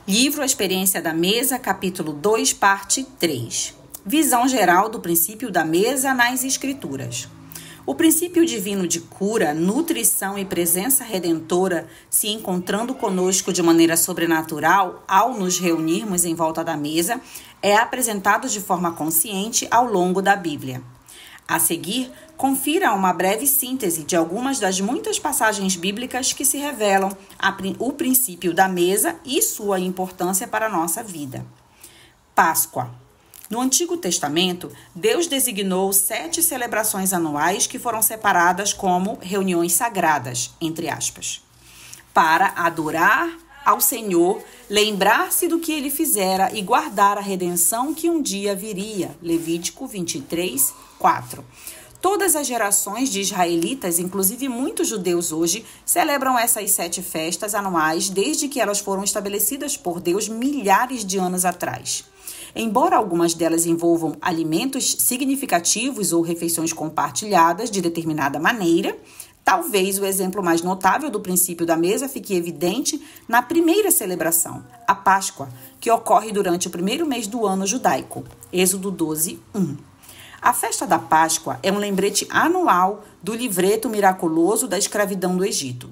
Livro A Experiência da Mesa, capítulo 2, parte 3. Visão geral do princípio da mesa nas Escrituras. O princípio divino de cura, nutrição e presença redentora se encontrando conosco de maneira sobrenatural ao nos reunirmos em volta da mesa, é apresentado de forma consciente ao longo da Bíblia. A seguir, confira uma breve síntese de algumas das muitas passagens bíblicas que se revelam o princípio da mesa e sua importância para a nossa vida. Páscoa. No Antigo Testamento, Deus designou 7 celebrações anuais que foram separadas como reuniões sagradas, entre aspas, para adorar ao Senhor, lembrar-se do que Ele fizera e guardar a redenção que um dia viria. Levítico 23, 4. Todas as gerações de israelitas, inclusive muitos judeus hoje, celebram essas 7 festas anuais desde que elas foram estabelecidas por Deus milhares de anos atrás. Embora algumas delas envolvam alimentos significativos ou refeições compartilhadas de determinada maneira, talvez o exemplo mais notável do princípio da mesa fique evidente na primeira celebração, a Páscoa, que ocorre durante o primeiro mês do ano judaico, Êxodo 12, 1. A festa da Páscoa é um lembrete anual do livramento miraculoso da escravidão no Egito,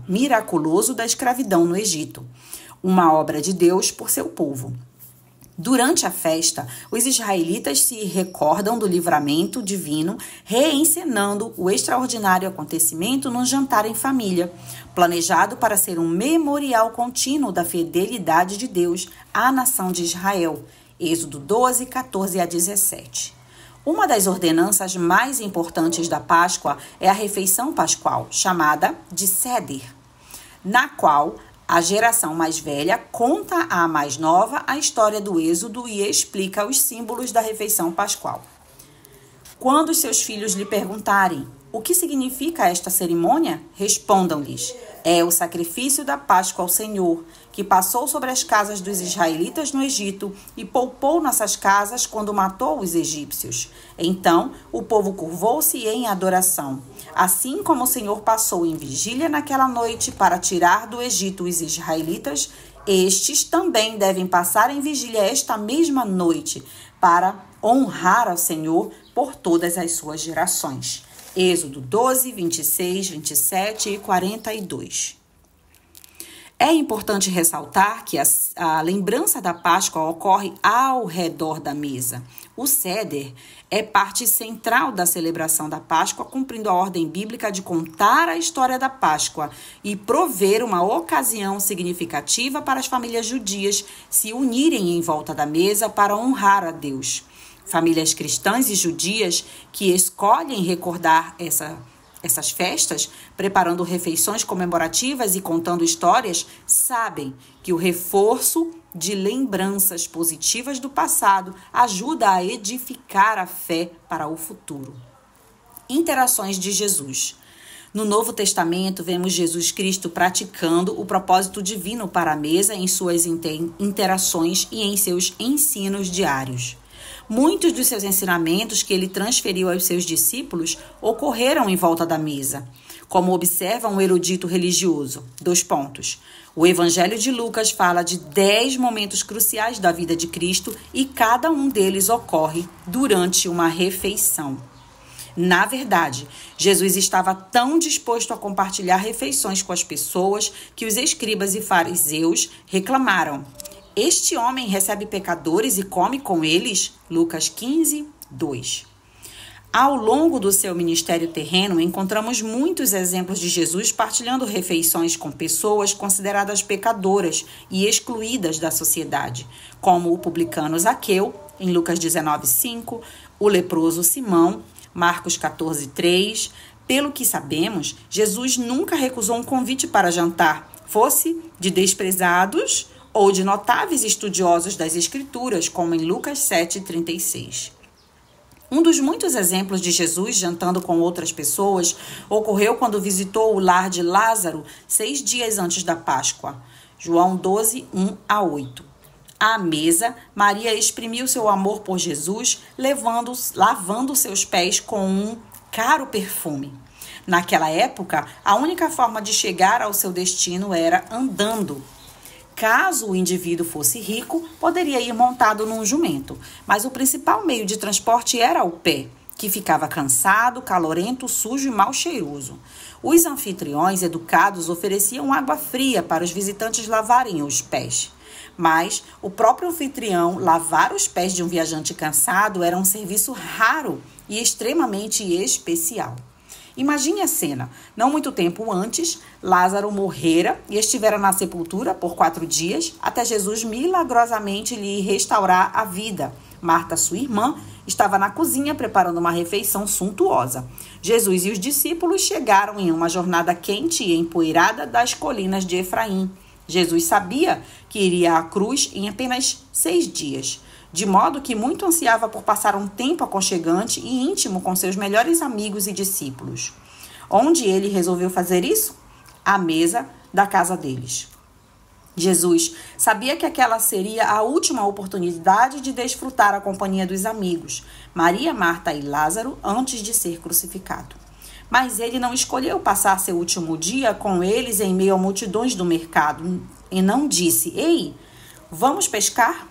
miraculoso da escravidão no Egito, uma obra de Deus por seu povo. Durante a festa, os israelitas se recordam do livramento divino, reencenando o extraordinário acontecimento num jantar em família, planejado para ser um memorial contínuo da fidelidade de Deus à nação de Israel. Êxodo 12, 14 a 17. Uma das ordenanças mais importantes da Páscoa é a refeição pascual, chamada de Seder, na qual a geração mais velha conta à mais nova a história do Êxodo e explica os símbolos da refeição pascual. Quando seus filhos lhe perguntarem o que significa esta cerimônia, respondam-lhes: é o sacrifício da Páscoa ao Senhor, que passou sobre as casas dos israelitas no Egito e poupou nossas casas quando matou os egípcios. Então o povo curvou-se em adoração. Assim como o Senhor passou em vigília naquela noite para tirar do Egito os israelitas, estes também devem passar em vigília esta mesma noite para honrar ao Senhor por todas as suas gerações. Êxodo 12, 26, 27 e 42. É importante ressaltar que a lembrança da Páscoa ocorre ao redor da mesa. O Seder é parte central da celebração da Páscoa, cumprindo a ordem bíblica de contar a história da Páscoa e prover uma ocasião significativa para as famílias judias se unirem em volta da mesa para honrar a Deus. Famílias cristãs e judias que escolhem recordar essas festas, preparando refeições comemorativas e contando histórias, sabem que o reforço de lembranças positivas do passado ajuda a edificar a fé para o futuro. Interações de Jesus. No Novo Testamento, vemos Jesus Cristo praticando o propósito divino para a mesa em suas interações e em seus ensinos diários. Muitos dos seus ensinamentos que ele transferiu aos seus discípulos ocorreram em volta da mesa, como observa um erudito religioso. O Evangelho de Lucas fala de 10 momentos cruciais da vida de Cristo e cada um deles ocorre durante uma refeição. Na verdade, Jesus estava tão disposto a compartilhar refeições com as pessoas que os escribas e fariseus reclamaram: este homem recebe pecadores e come com eles? Lucas 15, 2. Ao longo do seu ministério terreno, encontramos muitos exemplos de Jesus partilhando refeições com pessoas consideradas pecadoras e excluídas da sociedade, como o publicano Zaqueu, em Lucas 19, 5, o leproso Simão, Marcos 14, 3. Pelo que sabemos, Jesus nunca recusou um convite para jantar, fosse de desprezados ou de notáveis estudiosos das Escrituras, como em Lucas 7, 36. Um dos muitos exemplos de Jesus jantando com outras pessoas ocorreu quando visitou o lar de Lázaro 6 dias antes da Páscoa. João 12, 1 a 8. À mesa, Maria exprimiu seu amor por Jesus, lavando seus pés com um caro perfume. Naquela época, a única forma de chegar ao seu destino era andando. Caso o indivíduo fosse rico, poderia ir montado num jumento, mas o principal meio de transporte era o pé, que ficava cansado, calorento, sujo e mal cheiroso. Os anfitriões educados ofereciam água fria para os visitantes lavarem os pés. Mas o próprio anfitrião lavar os pés de um viajante cansado era um serviço raro e extremamente especial. Imagine a cena. Não muito tempo antes, Lázaro morrera e estivera na sepultura por 4 dias, até Jesus milagrosamente lhe restaurar a vida. Marta, sua irmã, estava na cozinha preparando uma refeição suntuosa. Jesus e os discípulos chegaram em uma jornada quente e empoeirada das colinas de Efraim. Jesus sabia que iria à cruz em apenas 6 dias, de modo que muito ansiava por passar um tempo aconchegante e íntimo com seus melhores amigos e discípulos. Onde ele resolveu fazer isso? À mesa da casa deles. Jesus sabia que aquela seria a última oportunidade de desfrutar a companhia dos amigos, Maria, Marta e Lázaro, antes de ser crucificado. Mas ele não escolheu passar seu último dia com eles em meio a multidões do mercado e não disse: "Ei, vamos pescar?"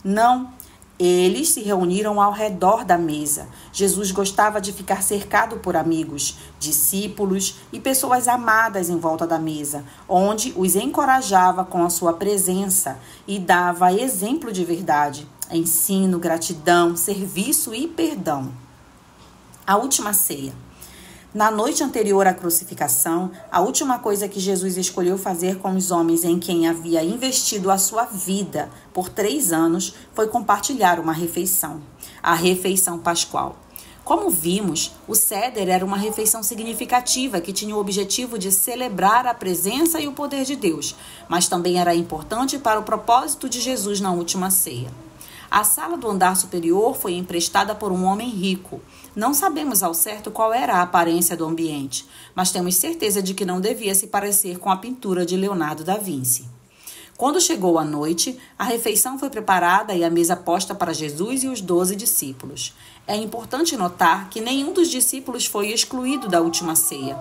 Não, eles se reuniram ao redor da mesa. Jesus gostava de ficar cercado por amigos, discípulos e pessoas amadas em volta da mesa, onde os encorajava com a sua presença e dava exemplo de verdade, ensino, gratidão, serviço e perdão. A última ceia. Na noite anterior à crucificação, a última coisa que Jesus escolheu fazer com os homens em quem havia investido a sua vida por 3 anos foi compartilhar uma refeição, a refeição pascual. Como vimos, o Seder era uma refeição significativa que tinha o objetivo de celebrar a presença e o poder de Deus, mas também era importante para o propósito de Jesus na última ceia. A sala do andar superior foi emprestada por um homem rico. Não sabemos ao certo qual era a aparência do ambiente, mas temos certeza de que não devia se parecer com a pintura de Leonardo da Vinci. Quando chegou a noite, a refeição foi preparada e a mesa posta para Jesus e os 12 discípulos. É importante notar que nenhum dos discípulos foi excluído da última ceia.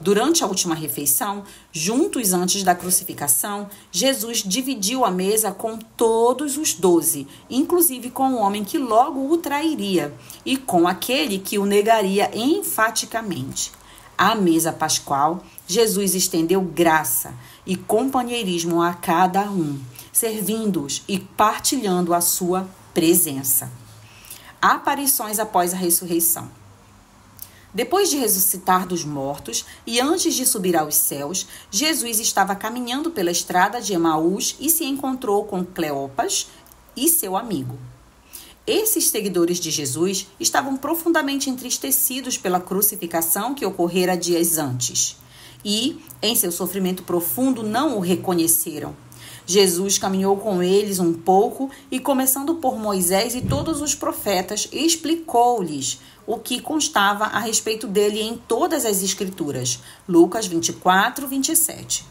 Durante a última refeição, juntos antes da crucificação, Jesus dividiu a mesa com todos os 12, inclusive com o homem que logo o trairia e com aquele que o negaria enfaticamente. À mesa pascual, Jesus estendeu graça e companheirismo a cada um, servindo-os e partilhando a sua presença. Aparições após a ressurreição. Depois de ressuscitar dos mortos e antes de subir aos céus, Jesus estava caminhando pela estrada de Emaús e se encontrou com Cleopas e seu amigo. Esses seguidores de Jesus estavam profundamente entristecidos pela crucificação que ocorrera dias antes e, em seu sofrimento profundo, não o reconheceram. Jesus caminhou com eles um pouco e, começando por Moisés e todos os profetas, explicou-lhes o que constava a respeito dele em todas as Escrituras. Lucas 24, 27.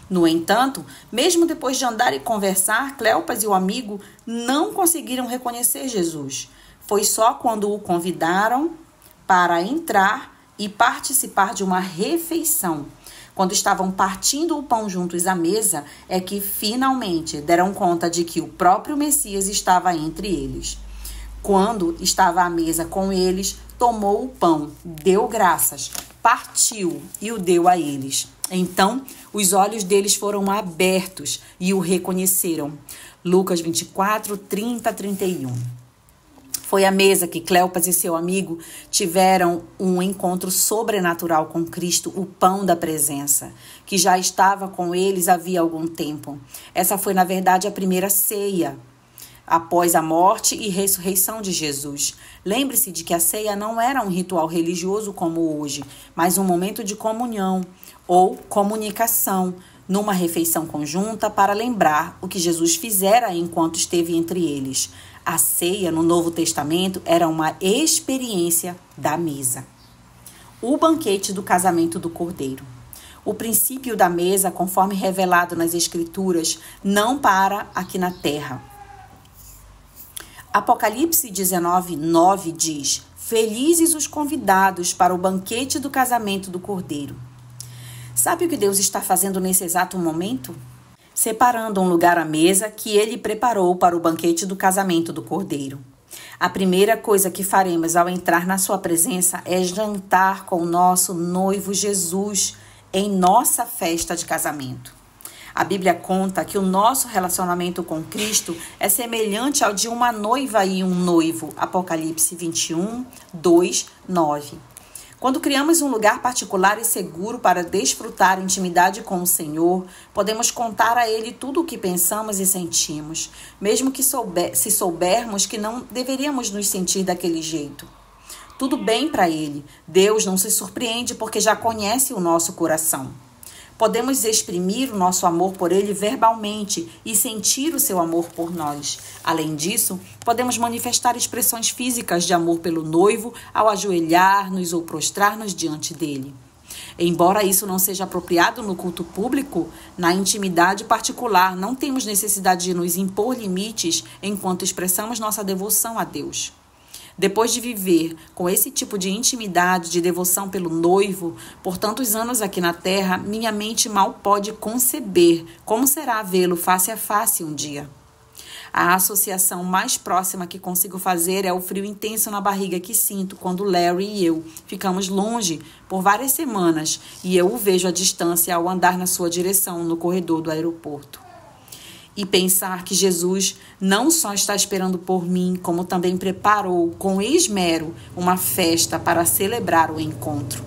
No entanto, mesmo depois de andar e conversar, Cleopas e o amigo não conseguiram reconhecer Jesus. Foi só quando o convidaram para entrar e participar de uma refeição, quando estavam partindo o pão juntos à mesa, é que finalmente deram conta de que o próprio Messias estava entre eles. Quando estava à mesa com eles, tomou o pão, deu graças, partiu e o deu a eles. Então, os olhos deles foram abertos e o reconheceram. Lucas 24, 30, 31. Foi à mesa que Cleopas e seu amigo tiveram um encontro sobrenatural com Cristo, o pão da presença, que já estava com eles havia algum tempo. Essa foi, na verdade, a primeira ceia após a morte e ressurreição de Jesus. Lembre-se de que a ceia não era um ritual religioso como hoje, mas um momento de comunhão ou comunicação, numa refeição conjunta para lembrar o que Jesus fizera enquanto esteve entre eles. A ceia no Novo Testamento era uma experiência da mesa. O banquete do casamento do Cordeiro. O princípio da mesa, conforme revelado nas Escrituras, não para aqui na terra. Apocalipse 19, 9 diz: "Felizes os convidados para o banquete do casamento do Cordeiro." Sabe o que Deus está fazendo nesse exato momento? separando um lugar à mesa que ele preparou para o banquete do casamento do Cordeiro. A primeira coisa que faremos ao entrar na sua presença é jantar com o nosso noivo Jesus em nossa festa de casamento. A Bíblia conta que o nosso relacionamento com Cristo é semelhante ao de uma noiva e um noivo. Apocalipse 21, 2, 9. Quando criamos um lugar particular e seguro para desfrutar intimidade com o Senhor, podemos contar a Ele tudo o que pensamos e sentimos, mesmo que se soubermos que não deveríamos nos sentir daquele jeito. Tudo bem para Ele. Deus não se surpreende porque já conhece o nosso coração. Podemos exprimir o nosso amor por Ele verbalmente e sentir o seu amor por nós. Além disso, podemos manifestar expressões físicas de amor pelo noivo ao ajoelhar-nos ou prostrar-nos diante dele. Embora isso não seja apropriado no culto público, na intimidade particular não temos necessidade de nos impor limites enquanto expressamos nossa devoção a Deus. Depois de viver com esse tipo de intimidade, de devoção pelo noivo, por tantos anos aqui na terra, minha mente mal pode conceber como será vê-lo face a face um dia. A associação mais próxima que consigo fazer é o frio intenso na barriga que sinto quando Larry e eu ficamos longe por várias semanas e eu o vejo à distância ao andar na sua direção no corredor do aeroporto. E pensar que Jesus não só está esperando por mim, como também preparou com esmero uma festa para celebrar o encontro.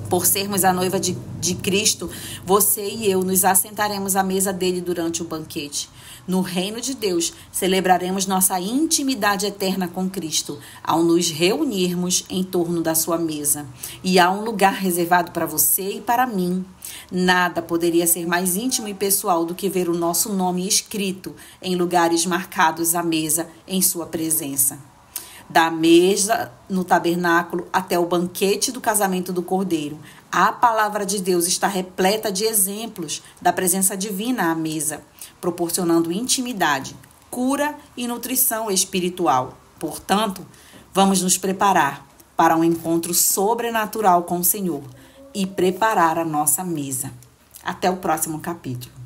Por sermos a noiva de Cristo, você e eu nos assentaremos à mesa dele durante o banquete. No reino de Deus, celebraremos nossa intimidade eterna com Cristo, ao nos reunirmos em torno da sua mesa. E há um lugar reservado para você e para mim. Nada poderia ser mais íntimo e pessoal do que ver o nosso nome escrito em lugares marcados à mesa em sua presença. Da mesa no tabernáculo até o banquete do casamento do Cordeiro, a palavra de Deus está repleta de exemplos da presença divina à mesa, proporcionando intimidade, cura e nutrição espiritual. Portanto, vamos nos preparar para um encontro sobrenatural com o Senhor e preparar a nossa mesa. Até o próximo capítulo.